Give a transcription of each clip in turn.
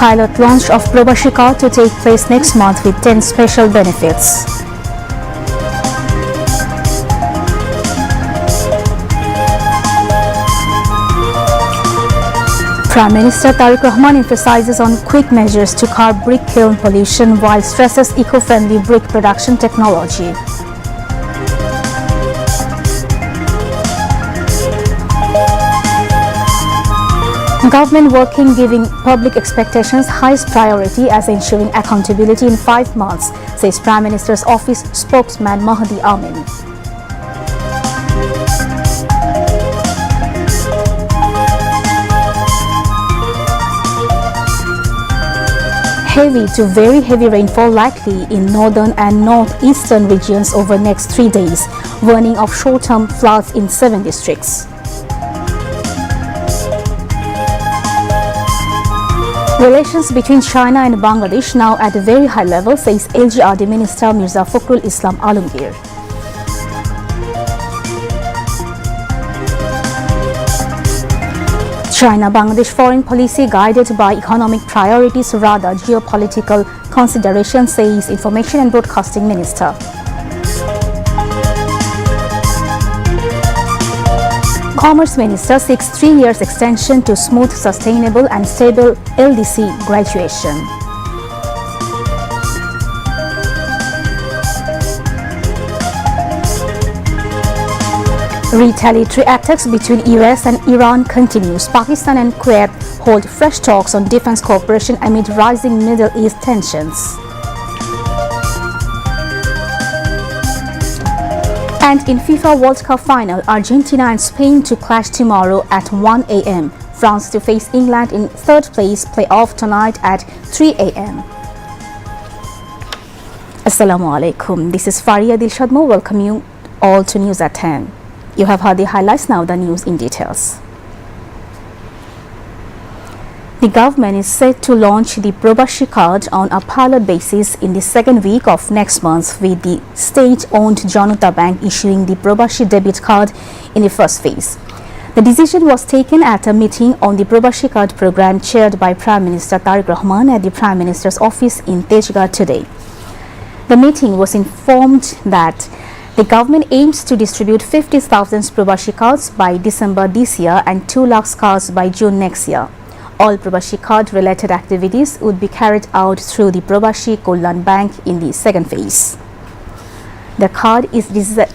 pilot launch of Probashi Card to take place next month with 10 special benefits. Prime Minister Tariq Rahman emphasizes on quick measures to curb brick kiln pollution while stresses eco-friendly brick production technology. Government working giving public expectations highest priority as ensuring accountability in 5 months, says Prime Minister's Office spokesman Mahdi Amin. Heavy to very heavy rainfall likely in northern and northeastern regions over next 3 days, warning of short-term floods in 7 districts. Relations between China and Bangladesh now at a very high level, says LGRD Minister Mirza Fakhrul Islam Alamgir. China-Bangladesh foreign policy guided by economic priorities rather geopolitical considerations, says Information and Broadcasting Minister. Commerce Minister seeks 3 years extension to smooth, sustainable and stable LDC graduation. Retaliatory attacks between US and Iran continues. Pakistan and Kuwait hold fresh talks on defense cooperation amid rising Middle East tensions. And in FIFA World Cup final, Argentina and Spain to clash tomorrow at 1 a.m. France to face England in third place, playoff tonight at 3 a.m. Assalamu alaikum. This is Faria Dilshadmo. Welcome you all to News at 10. You have heard the highlights, now the news in details. The government is set to launch the Probashi Card on a pilot basis in the second week of next month, with the state-owned Janata Bank issuing the Probashi debit card in the first phase. The decision was taken at a meeting on the Probashi Card program chaired by Prime Minister Tariq Rahman at the Prime Minister's office in Tejgarh today. The meeting was informed that the government aims to distribute 50,000 Probashi cards by December this year and 2 lakh cards by June next year. All Probashi card related activities would be carried out through the Probashi Kollan Bank in the second phase. The card is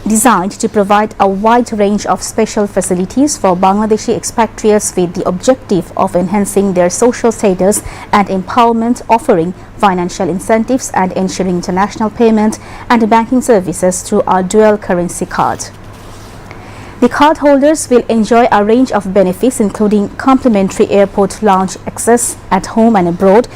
designed to provide a wide range of special facilities for Bangladeshi expatriates with the objective of enhancing their social status and empowerment, offering financial incentives and ensuring international payment and banking services through our dual currency card. The cardholders will enjoy a range of benefits including complimentary airport lounge access at home and abroad,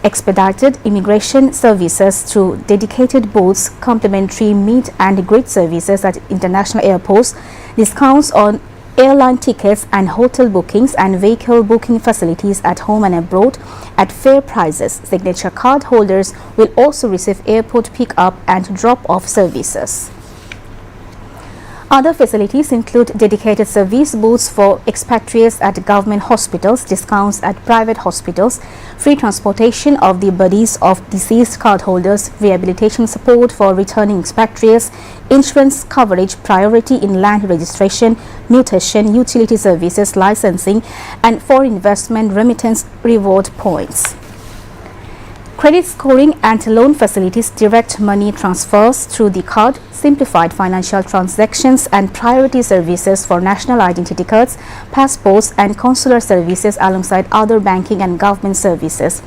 expedited immigration services through dedicated booths, complimentary meet and greet services at international airports, discounts on airline tickets and hotel bookings and vehicle booking facilities at home and abroad at fair prices. Signature card holders will also receive airport pick-up and drop-off services. Other facilities include dedicated service booths for expatriates at government hospitals, discounts at private hospitals, free transportation of the bodies of deceased cardholders, rehabilitation support for returning expatriates, insurance coverage, priority in land registration, mutation, utility services, licensing, and foreign investment remittance reward points. Credit scoring and loan facilities, direct money transfers through the card, simplified financial transactions and priority services for national identity cards, passports and consular services alongside other banking and government services.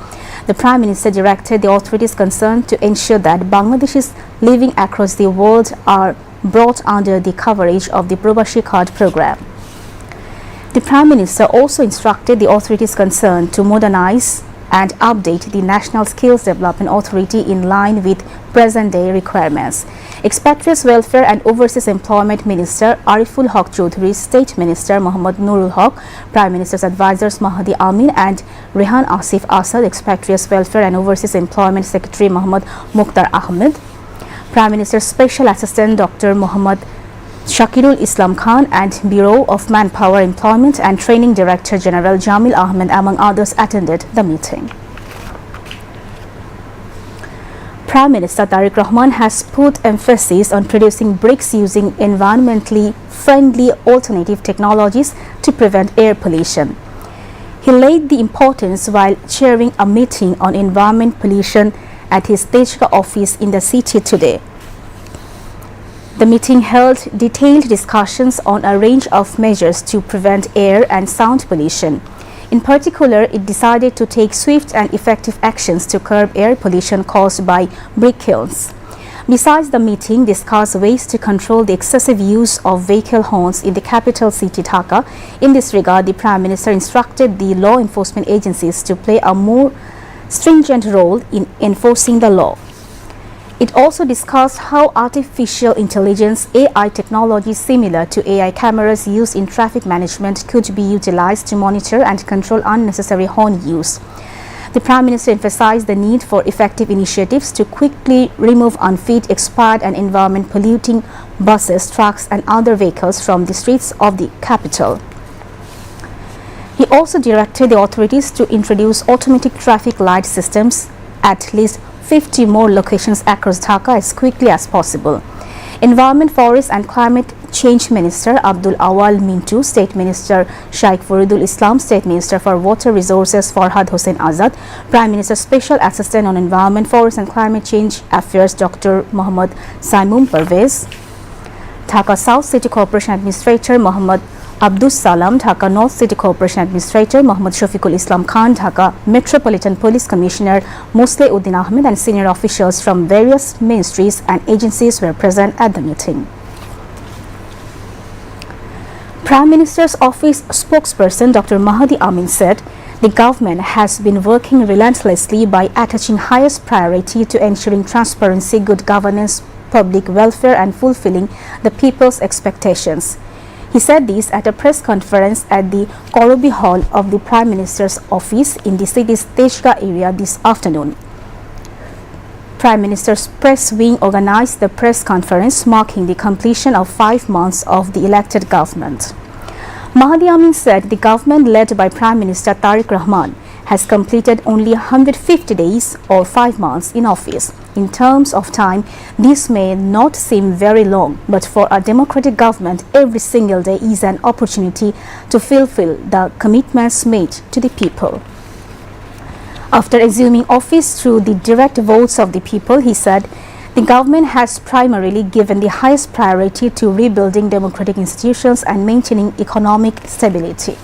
The Prime Minister directed the authorities concerned to ensure that Bangladeshis living across the world are brought under the coverage of the Probashi Card program. The Prime Minister also instructed the authorities concerned to modernize and update the National Skills Development Authority in line with present-day requirements. Expatriates Welfare and Overseas Employment Minister Ariful Haq Chaudhry, State Minister Mohammad Nurul Haq, Prime Minister's advisors Mahdi Amin and Rehan Asif Asad, Expatriates Welfare and Overseas Employment Secretary Mohammad Mukhtar Ahmed, Prime Minister's Special Assistant Dr. Mohammad Shakirul Islam Khan and Bureau of Manpower Employment and Training Director General Jamil Ahmed, among others, attended the meeting. Prime Minister Tariq Rahman has put emphasis on producing bricks using environmentally friendly alternative technologies to prevent air pollution. He laid the importance while chairing a meeting on environment pollution at his Tejgaon office in the city today. The meeting held detailed discussions on a range of measures to prevent air and sound pollution. In particular, it decided to take swift and effective actions to curb air pollution caused by brick kilns. Besides, the meeting discussed ways to control the excessive use of vehicle horns in the capital city Dhaka. In this regard, the Prime Minister instructed the law enforcement agencies to play a more stringent role in enforcing the law. It also discussed how artificial intelligence AI technology similar to AI cameras used in traffic management could be utilized to monitor and control unnecessary horn use. The Prime Minister emphasized the need for effective initiatives to quickly remove unfit, expired and environment polluting buses, trucks and other vehicles from the streets of the capital. He also directed the authorities to introduce automatic traffic light systems at least 50 more locations across Dhaka as quickly as possible. Environment, Forest and Climate Change Minister Abdul Awal Mintu, State Minister Shaikh Faridul Islam, State Minister for Water Resources Farhad Hossain Azad, Prime Minister's Special Assistant on Environment, Forest and Climate Change Affairs Dr. Muhammad Saimum Parvez, Dhaka South City Corporation Administrator Muhammad Abdus Salam, Dhaka North City Corporation Administrator Muhammad Shafiqul Islam Khan, Dhaka Metropolitan Police Commissioner Mosleh Uddin Ahmed and senior officials from various ministries and agencies were present at the meeting. Prime Minister's Office spokesperson Dr. Mahdi Amin said the government has been working relentlessly by attaching highest priority to ensuring transparency, good governance, public welfare and fulfilling the people's expectations. He said this at a press conference at the Korobi Hall of the Prime Minister's office in the city's Tejgaon area this afternoon. Prime Minister's press wing organized the press conference marking the completion of 5 months of the elected government. Mahdi Amin said the government led by Prime Minister Tariq Rahman has completed only 150 days or 5 months in office. In terms of time, this may not seem very long, but for a democratic government, every single day is an opportunity to fulfill the commitments made to the people. After assuming office through the direct votes of the people, he said, the government has primarily given the highest priority to rebuilding democratic institutions and maintaining economic stability.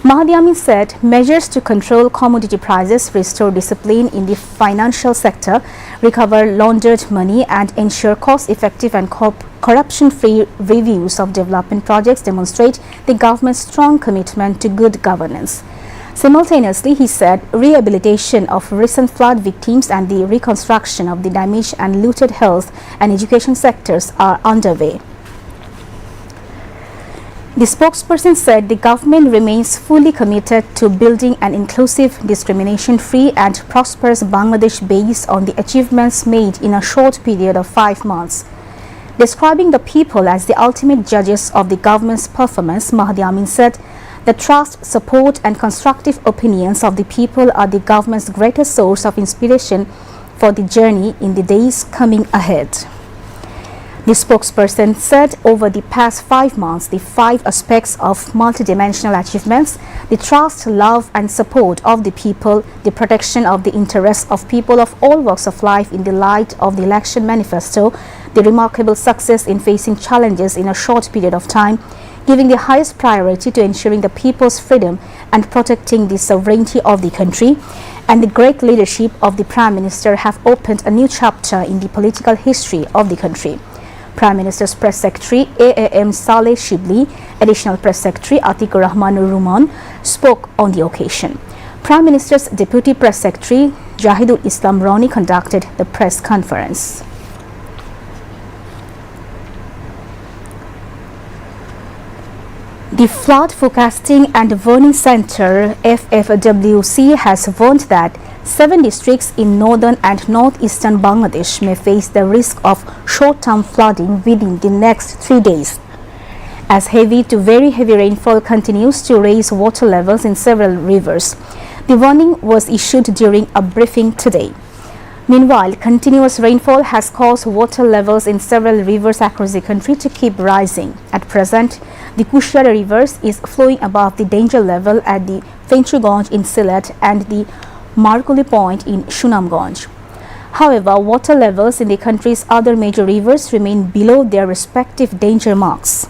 Mahdi Amin said measures to control commodity prices, restore discipline in the financial sector, recover laundered money and ensure cost-effective and corruption-free reviews of development projects demonstrate the government's strong commitment to good governance. Simultaneously, he said rehabilitation of recent flood victims and the reconstruction of the damaged and looted health and education sectors are underway. The spokesperson said the government remains fully committed to building an inclusive, discrimination-free and prosperous Bangladesh based on the achievements made in a short period of 5 months. Describing the people as the ultimate judges of the government's performance, Mahdi Amin said the trust, support and constructive opinions of the people are the government's greatest source of inspiration for the journey in the days coming ahead. The spokesperson said over the past 5 months, the 5 aspects of multidimensional achievements, the trust, love and support of the people, the protection of the interests of people of all walks of life in the light of the election manifesto, the remarkable success in facing challenges in a short period of time, giving the highest priority to ensuring the people's freedom and protecting the sovereignty of the country, and the great leadership of the Prime Minister have opened a new chapter in the political history of the country. Prime Minister's Press Secretary AAM Saleh Shibli, Additional Press Secretary Atikur Rahman Ruman spoke on the occasion. Prime Minister's Deputy Press Secretary Jahidul Islam Roni conducted the press conference. The Flood Forecasting and Warning Center FFWC has warned that 7 districts in northern and northeastern Bangladesh may face the risk of short-term flooding within the next 3 days, as heavy to very heavy rainfall continues to raise water levels in several rivers. The warning was issued during a briefing today. Meanwhile, continuous rainfall has caused water levels in several rivers across the country to keep rising. At present, the Kushiara River is flowing above the danger level at the Fenchuganj in Sylhet and the Markuli Point in Sunamganj. However, water levels in the country's other major rivers remain below their respective danger marks.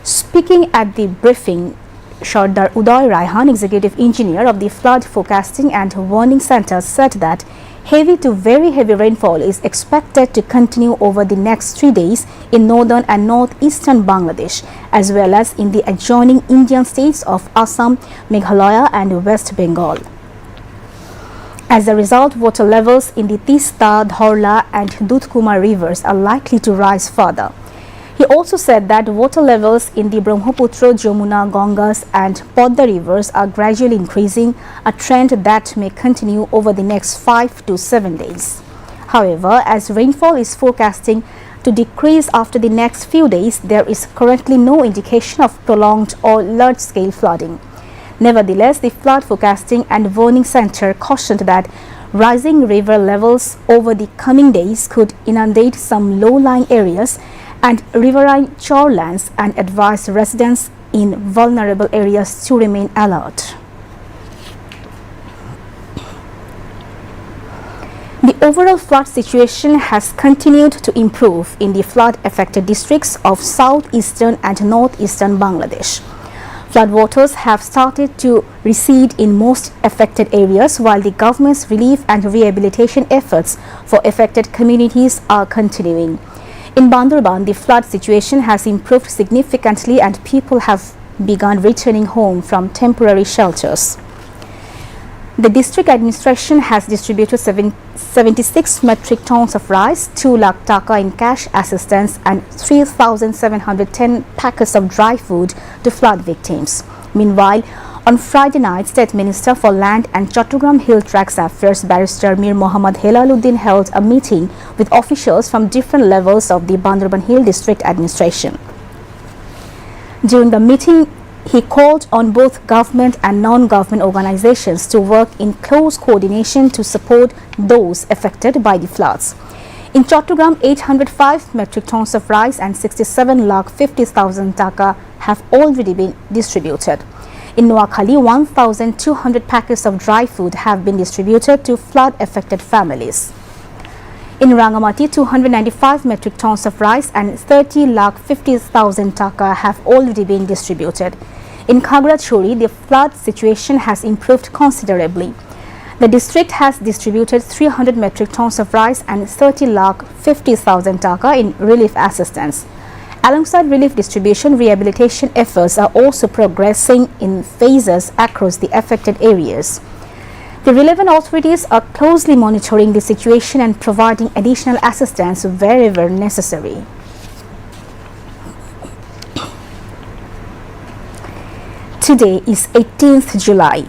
Speaking at the briefing, Sardar Uday Raihan, executive engineer of the Flood Forecasting and Warning Center, said that heavy to very heavy rainfall is expected to continue over the next 3 days in northern and northeastern Bangladesh, as well as in the adjoining Indian states of Assam, Meghalaya and West Bengal. As a result, water levels in the Tista, Dhorla and Dudhkumar rivers are likely to rise further. He also said that water levels in the Brahmaputra, Jamuna, Ganges and Podda rivers are gradually increasing, a trend that may continue over the next 5 to 7 days. However, as rainfall is forecasting to decrease after the next few days, there is currently no indication of prolonged or large-scale flooding. Nevertheless, the Flood Forecasting and Warning Center cautioned that rising river levels over the coming days could inundate some low-lying areas and riverine shorelands and advised residents in vulnerable areas to remain alert. The overall flood situation has continued to improve in the flood-affected districts of southeastern and northeastern Bangladesh. Floodwaters have started to recede in most affected areas, while the government's relief and rehabilitation efforts for affected communities are continuing. In Bandurban, the flood situation has improved significantly and people have begun returning home from temporary shelters. The district administration has distributed 76 metric tons of rice, 2 lakh taka in cash assistance and 3,710 packets of dry food to flood victims. Meanwhile, on Friday night, State Minister for Land and Chattogram Hill Tracts Affairs Barrister Mir Mohammad Helaluddin held a meeting with officials from different levels of the Bandurban Hill District Administration. During the meeting, he called on both government and non-government organizations to work in close coordination to support those affected by the floods. In Chattogram, 805 metric tons of rice and 67,50,000 taka have already been distributed. In Noakhali, 1,200 packets of dry food have been distributed to flood-affected families. In Rangamati, 295 metric tons of rice and 30,50,000 taka have already been distributed. In Khagrachuri, the flood situation has improved considerably. The district has distributed 300 metric tons of rice and 30,50,000 taka in relief assistance. Alongside relief distribution, rehabilitation efforts are also progressing in phases across the affected areas. The relevant authorities are closely monitoring the situation and providing additional assistance wherever necessary. Today is 18th July.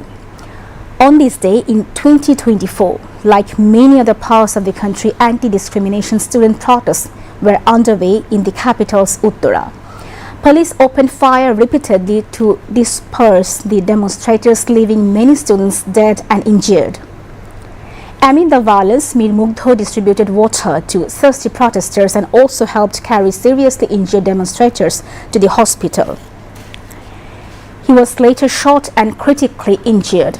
On this day in 2024, like many other parts of the country, anti-discrimination student protests were underway in the capital's Uttara. Police opened fire repeatedly to disperse the demonstrators, leaving many students dead and injured. Amid the violence, Mir Mugdho distributed water to thirsty protesters and also helped carry seriously injured demonstrators to the hospital. He was later shot and critically injured.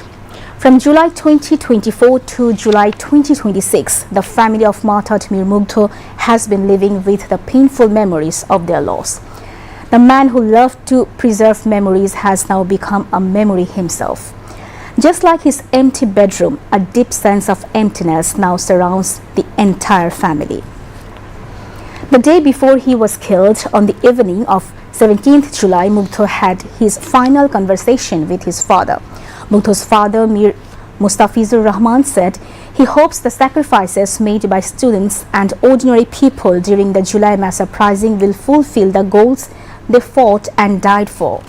From July 2024 to July 2026, the family of martyred Mir Mugdho has been living with the painful memories of their loss. The man who loved to preserve memories has now become a memory himself. Just like his empty bedroom, a deep sense of emptiness now surrounds the entire family. The day before he was killed, on the evening of 17th July, Mugdho had his final conversation with his father. Mugdho's father, Mir Mustafizur Rahman, said he hopes the sacrifices made by students and ordinary people during the July mass uprising will fulfill the goals they fought and died for.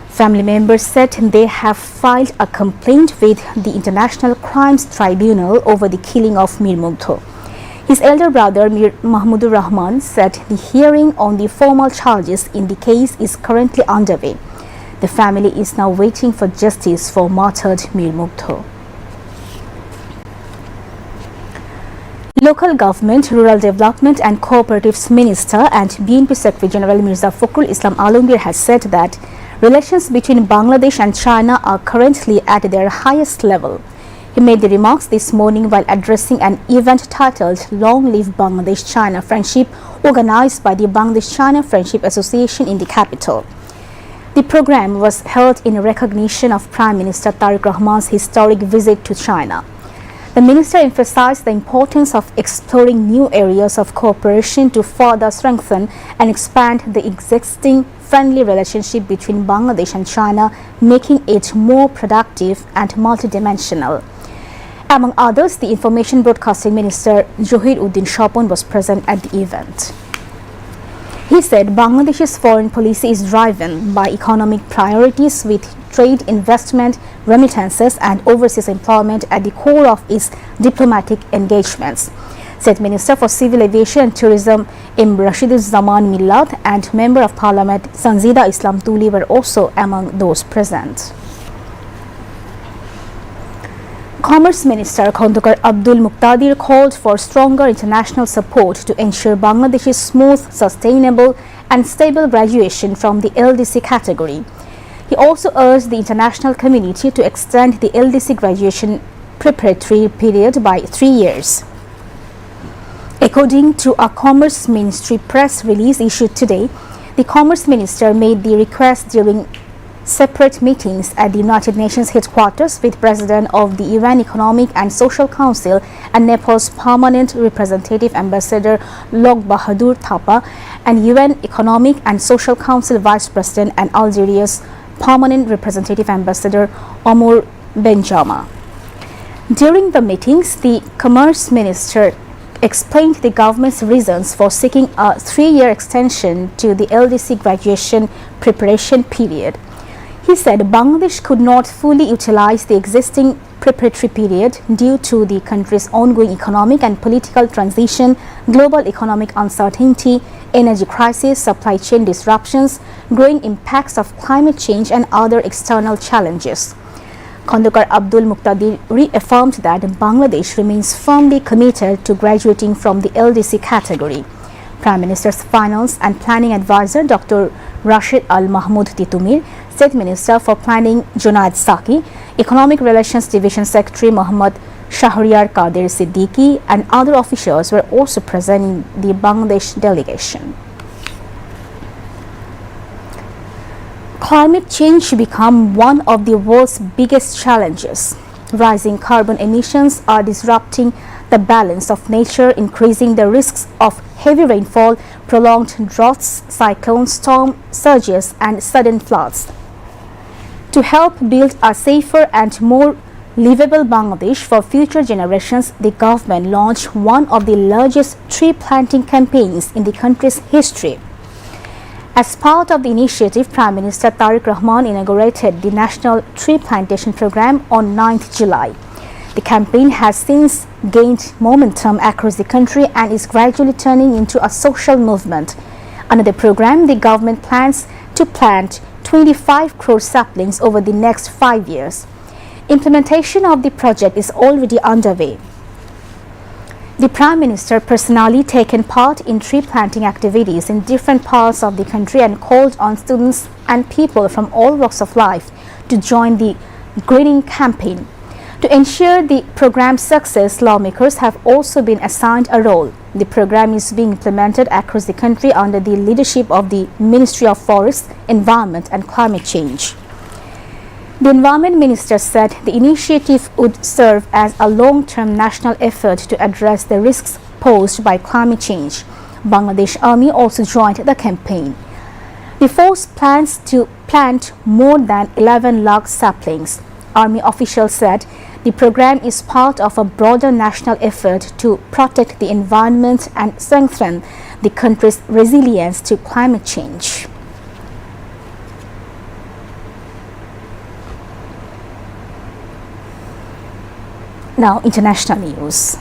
Family members said they have filed a complaint with the International Crimes Tribunal over the killing of Mir Mugdho. His elder brother, Mir Mahmudur Rahman, said the hearing on the formal charges in the case is currently underway. The family is now waiting for justice for martyred Mir Mugdho. Local Government, Rural Development and Cooperatives Minister and BNP Secretary General Mirza Fakhrul Islam Alamgir has said that relations between Bangladesh and China are currently at their highest level. He made the remarks this morning while addressing an event titled Long Live Bangladesh-China Friendship, organized by the Bangladesh-China Friendship Association in the capital. The program was held in recognition of Prime Minister Tariq Rahman's historic visit to China. The minister emphasized the importance of exploring new areas of cooperation to further strengthen and expand the existing friendly relationship between Bangladesh and China, making it more productive and multidimensional. Among others, the Information Broadcasting Minister Johir Uddin Shapon was present at the event. He said Bangladesh's foreign policy is driven by economic priorities, with trade, investment, remittances and overseas employment at the core of its diplomatic engagements. State Minister for Civil Aviation and Tourism M. Rashiduzzaman Millat and Member of Parliament Sanzida Islam Tuli were also among those present. Commerce Minister Khondokar Abdul Muqtadir called for stronger international support to ensure Bangladesh's smooth, sustainable and stable graduation from the LDC category. He also urged the international community to extend the LDC graduation preparatory period by 3 years. According to a Commerce Ministry press release issued today, the Commerce Minister made the request during separate meetings at the United Nations headquarters with President of the UN Economic and Social Council and Nepal's Permanent Representative Ambassador Log Bahadur Thapa and UN Economic and Social Council Vice President and Algeria's Permanent Representative Ambassador Omar Benjama. During the meetings, the Commerce Minister explained the government's reasons for seeking a 3-year extension to the LDC graduation preparation period. He said Bangladesh could not fully utilize the existing preparatory period due to the country's ongoing economic and political transition, global economic uncertainty, energy crisis, supply chain disruptions, growing impacts of climate change and other external challenges. Khondokar Abdul Muqtadir reaffirmed that Bangladesh remains firmly committed to graduating from the LDC category. Prime Minister's Finance and Planning Advisor Dr. Rashid Al Mahmoud Titumir, State Minister for Planning Junaid Saki, Economic Relations Division Secretary Muhammad Shahryar Kadir Siddiqui and other officials were also present in the Bangladesh delegation. Climate change become one of the world's biggest challenges. Rising carbon emissions are disrupting the balance of nature, increasing the risks of heavy rainfall, prolonged droughts, cyclones, storm surges, and sudden floods. To help build a safer and more livable Bangladesh for future generations, the government launched one of the largest tree planting campaigns in the country's history. As part of the initiative, Prime Minister Tariq Rahman inaugurated the National Tree Plantation Program on 9th July. The campaign has since gained momentum across the country and is gradually turning into a social movement. Under the program, the government plans to plant 25 crore saplings over the next 5 years. Implementation of the project is already underway. The Prime Minister personally taken part in tree planting activities in different parts of the country and called on students and people from all walks of life to join the greening campaign. To ensure the program's success, lawmakers have also been assigned a role. The program is being implemented across the country under the leadership of the Ministry of Forests, Environment and Climate Change. The Environment Minister said the initiative would serve as a long-term national effort to address the risks posed by climate change. Bangladesh Army also joined the campaign. The force plans to plant more than 11 lakh saplings. Army officials said the program is part of a broader national effort to protect the environment and strengthen the country's resilience to climate change. Now, international news.